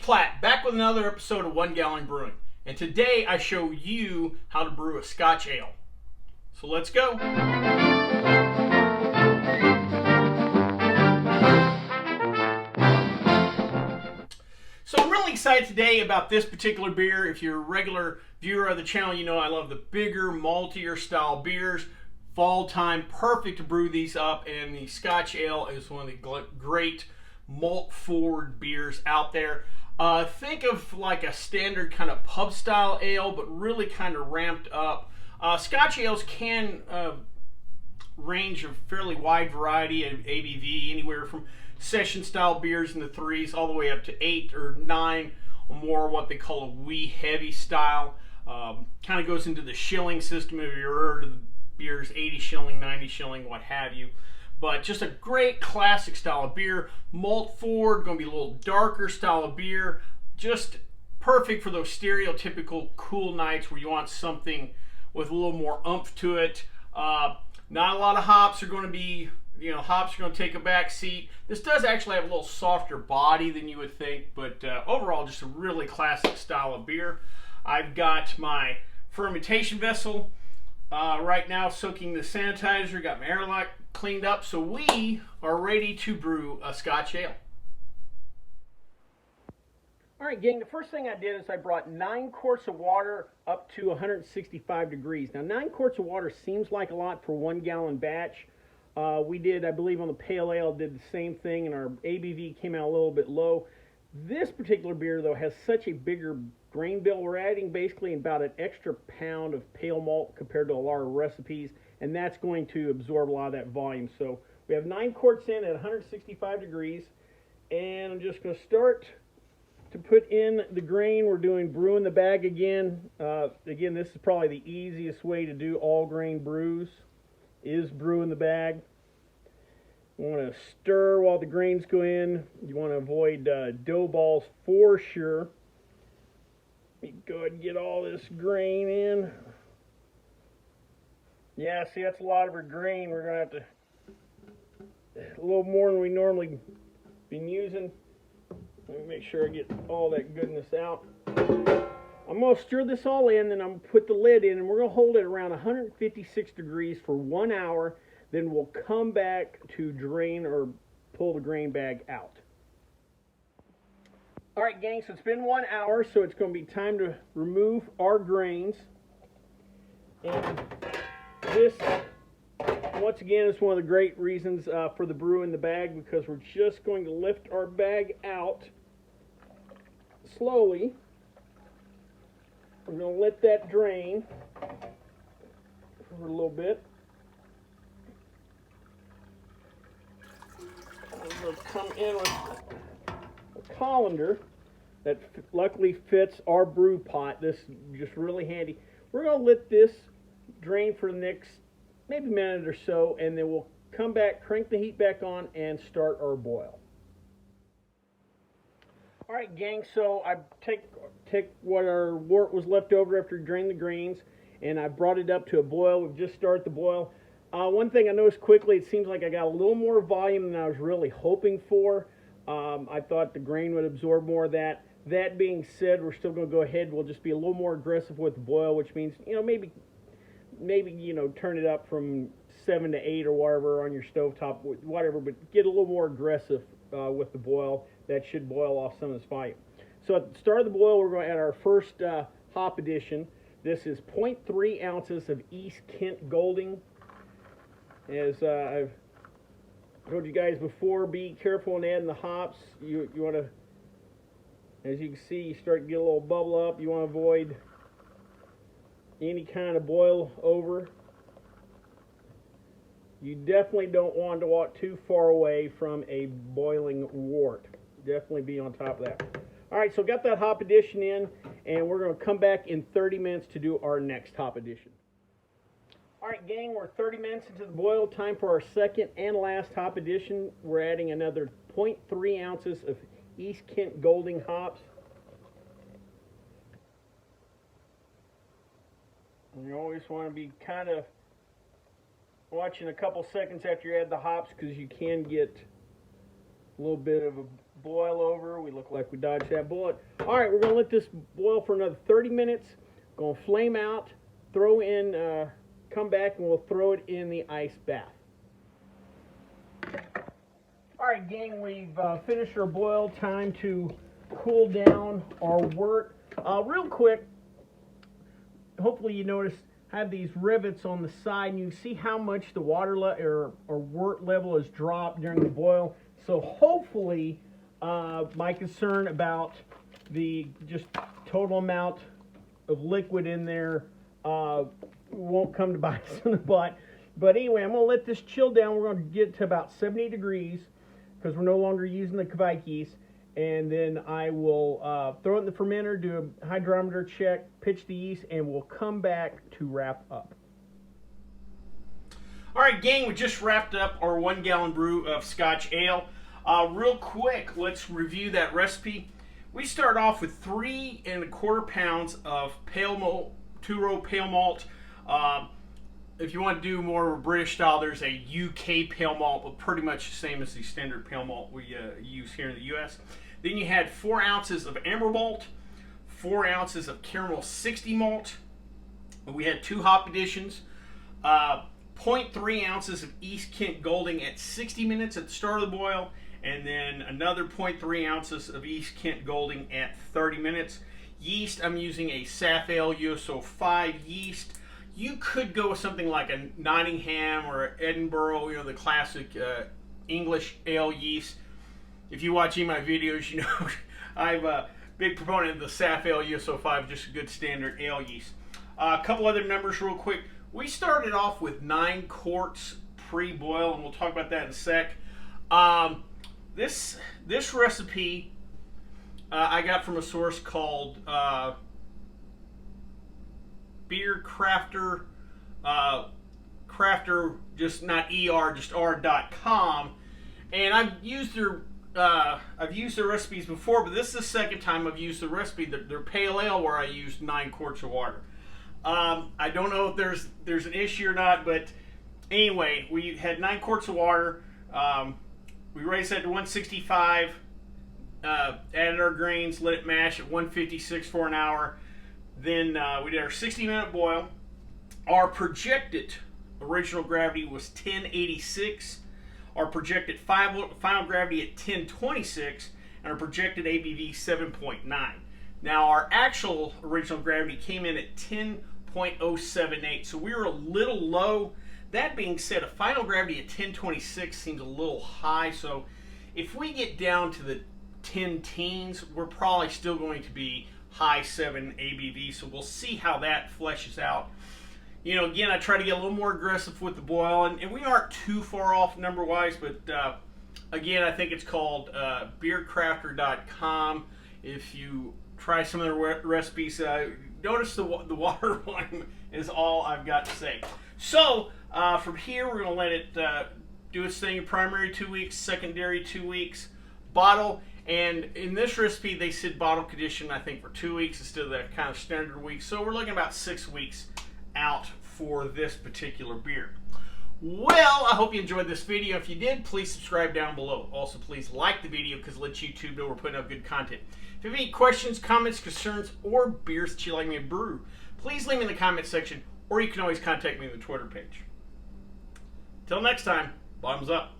Platt, back with another episode of One Gallon Brewing. And today I show you how to brew a Scotch Ale. So let's go. So I'm really excited today about this particular beer. If you're a regular viewer of the channel, you know I love the bigger, maltier style beers. Fall time, perfect to brew these up, and the Scotch Ale is one of the great malt forward beers out there. Think of like a standard kind of pub style ale, but really kind of ramped up. Scotch ales can range a fairly wide variety of ABV, anywhere from session style beers in the 3s all the way up to 8 or 9 or more what they call a wee heavy style. Kind of goes into the shilling system if you've heard of the beers, 80 shilling, 90 shilling, what have you. But just a great classic style of beer. Malt forward, going to be a little darker style of beer. Just perfect for those stereotypical cool nights where you want something with a little more oomph to it. Not a lot of hops are going to be, hops are going to take a back seat. This does actually have a little softer body than you would think, but overall just a really classic style of beer. I've got my fermentation vessel right now soaking the sanitizer, got my airlock cleaned up, so we are ready to brew a Scotch Ale. Alright gang, the first thing I did is I brought 9 quarts of water up to 165 degrees. Now 9 quarts of water seems like a lot for 1 gallon batch. We did, I believe on the Pale Ale, did the same thing, and our ABV came out a little bit low. This particular beer though has such a bigger grain bill. We're adding basically about an extra pound of Pale Malt compared to a lot of recipes, and that's going to absorb a lot of that volume. So we have 9 quarts in at 165 degrees, and I'm just going to start to put in the grain. We're doing brew in the bag again. Again, this is probably the easiest way to do all grain brews, is brew in the bag. You want to stir while the grains go in. You want to avoid dough balls for sure. Let me go ahead and get all this grain in. Yeah, see, that's a lot of our grain. We're going to have to, a little more than we normally been using. Let me make sure I get all that goodness out. I'm going to stir this all in, then I'm going to put the lid in, and we're going to hold it around 156 degrees for 1 hour. Then we'll come back to drain or pull the grain bag out. Alright gang, so it's been 1 hour, so it's going to be time to remove our grains. And this, once again, is one of the great reasons for the brew in the bag, because we're just going to lift our bag out slowly. We're going to let that drain for a little bit. We'll come in with a colander that luckily fits our brew pot. This is just really handy. We're going to let this drain for the next maybe minute or so, and then we'll come back, crank the heat back on, and start our boil. Alright gang, so I take what our wort was left over after draining the grains, and I brought it up to a boil. We've just started the boil. One thing I noticed quickly, it seems like I got a little more volume than I was really hoping for. I thought the grain would absorb more of that. That being said, we're still going to go ahead. We'll just be a little more aggressive with the boil, which means, maybe turn it up from 7 to 8 or whatever on your stovetop, whatever, but get a little more aggressive with the boil. That should boil off some of this volume. So at the start of the boil, we're going to add our first hop addition. This is 0.3 ounces of East Kent Golding. As I've told you guys before, be careful in adding the hops. You want to, as you can see, you start to get a little bubble up. You want to avoid any kind of boil over. You definitely don't want to walk too far away from a boiling wort. Definitely be on top of that. Alright, so got that hop addition in, and we're going to come back in 30 minutes to do our next hop addition. Alright gang, we're 30 minutes into the boil. Time for our second and last hop addition. We're adding another 0.3 ounces of East Kent Golding hops. And you always want to be kind of watching a couple seconds after you add the hops, because you can get a little bit of a boil over. We look like we dodged that bullet. All right, we're going to let this boil for another 30 minutes. Going to flame out, throw in, come back, and we'll throw it in the ice bath. All right, gang, we've finished our boil. Time to cool down our wort. Real quick, hopefully you noticed I have these rivets on the side, and you see how much the water or wort level has dropped during the boil. So hopefully my concern about the just total amount of liquid in there won't come to bite us in the butt. But anyway, I'm going to let this chill down. We're going to get to about 70 degrees because we're no longer using the Kvike yeast. And then I will throw it in the fermenter, do a hydrometer check, pitch the yeast, and we'll come back to wrap up. All right, gang, we just wrapped up our 1 gallon brew of Scotch Ale. Real quick, let's review that recipe. We start off with 3 1/4 pounds of Pale Malt, 2-row Pale Malt. If you want to do more of a British style, there's a UK Pale Malt, but pretty much the same as the standard Pale Malt we use here in the US. Then you had 4 ounces of Amber Malt, 4 ounces of Caramel 60 Malt. We had 2 hop additions, 0.3 ounces of East Kent Golding at 60 minutes at the start of the boil, and then another 0.3 ounces of East Kent Golding at 30 minutes. Yeast, I'm using a Safale US 5 yeast. You could go with something like a Nottingham or Edinburgh, you know, the classic English ale yeast. If you watch any of my videos, you know I'm a big proponent of the Safale US 5, just a good standard ale yeast. A couple other numbers real quick. We started off with 9 quarts pre-boil, and we'll talk about that in a sec. This recipe I got from a source called Beer Crafter, just not ER, just R.com, and I've used their recipes before, but this is the second time I've used the recipe. Their pale ale where I used 9 quarts of water. I don't know if there's an issue or not, but anyway, we had 9 quarts of water. We raised that to 165. Added our grains, let it mash at 156 for an hour. Then we did our 60-minute boil. Our projected original gravity was 1086. Our projected final gravity at 1026, and our projected ABV 7.9. Now our actual original gravity came in at 10.078, so we were a little low. That being said, a final gravity at 1026 seems a little high, so if we get down to the 10 teens, we're probably still going to be high 7 ABV, so we'll see how that fleshes out. You know, again, I try to get a little more aggressive with the boil, and we aren't too far off number-wise, but again, I think it's called beercrafter.com. If you try some of the recipes, notice the water volume is all I've got to say. So, from here, we're going to let it do its thing. Primary 2 weeks, secondary 2 weeks, bottle. And in this recipe, they said bottle condition, I think, for 2 weeks instead of the kind of standard week. So we're looking about 6 weeks out for this particular beer. Well, I hope you enjoyed this video. If you did, please subscribe down below. Also, please like the video because it lets YouTube know we're putting up good content. If you have any questions, comments, concerns, or beers that you'd like me to brew, please leave me in the comment section, or you can always contact me on the Twitter page. Till next time, bottoms up.